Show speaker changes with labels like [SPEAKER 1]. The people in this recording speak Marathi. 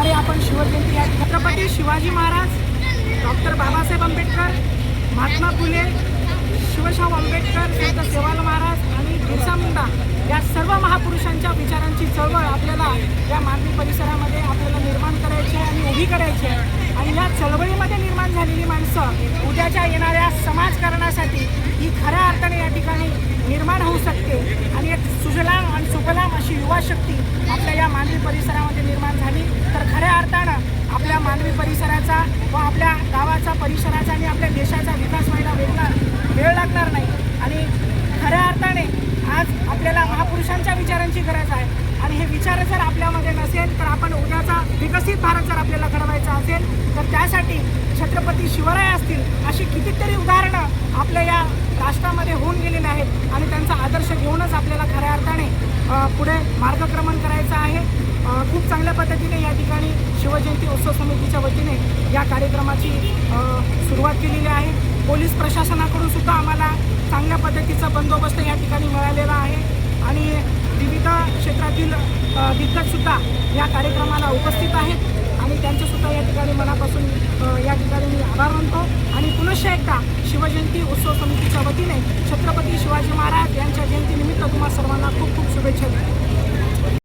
[SPEAKER 1] प्रकारे आपण शिवजयंती या छत्रपती शिवाजी महाराज, डॉक्टर बाबासाहेब आंबेडकर, महात्मा फुले, शिवशाहू आंबेडकर, संत सेवालाल महाराज आणि बिरसा मुंडा या सर्व महापुरुषांच्या विचारांची चळवळ आपल्याला या मानवी परिसरामध्ये आपल्याला निर्माण करायची आहे आणि उभी करायची आहे। आणि या चळवळीमध्ये निर्माण झालेली माणसं उद्याच्या येणाऱ्या समाजकारणासाठी ही खऱ्या अर्थाने या ठिकाणी निर्माण होऊ शकते आणि एक सुजलाम आणि सुफलाम अशी युवा शक्ती आपल्या या मानवी परिसरामध्ये निर्माण झाली तर खऱ्या अर्थानं आपल्या मानवी परिसराचा व आपल्या गावाचा परिसराचा आणि आपल्या देशाचा विकास व्हायला वेळ लागणार नाही। आणि खऱ्या अर्थाने आज आपल्याला महापुरुषांच्या विचारांची गरज आहे आणि हे विचार जर आपल्यामध्ये नसेल तर आपण उद्याचा विकसित भारत जर आपल्याला घडवायचा असेल तर त्यासाठी छत्रपती शिवराय असतील अशी कितीतरी उदाहरणं आपल्या या राष्ट्रामध्ये होऊन गेलेले आहेत आणि त्यांचा आदर्श घेऊनच आपल्याला खऱ्या अर्थाने पुढे मार्गक्रमण करायचं आहे। खूप चांगल्या पद्धतीने या ठिकाणी शिवजयंती उत्सव समितीच्या वतीने या कार्यक्रमाची सुरुवात केलेली आहे। पोलीस प्रशासनाकडून सुद्धा आम्हाला चांगल्या पद्धतीचा बंदोबस्त या ठिकाणी मिळालेला आहे आणि विविध क्षेत्रातील दिग्गजसुद्धा या कार्यक्रमाला उपस्थित आहेत आणि त्यांचेसुद्धा या ठिकाणी मनापासून या ठिकाणी मी आभार मानतो आणि पुनश्च एकदा शिवजयंती उत्सव समितीच्या वतीने छत्रपती शिवाजी महाराज यांच्या जयंतीनिमित्त तुम्हा सर्वांना खूप खूप शुभेच्छा देतो।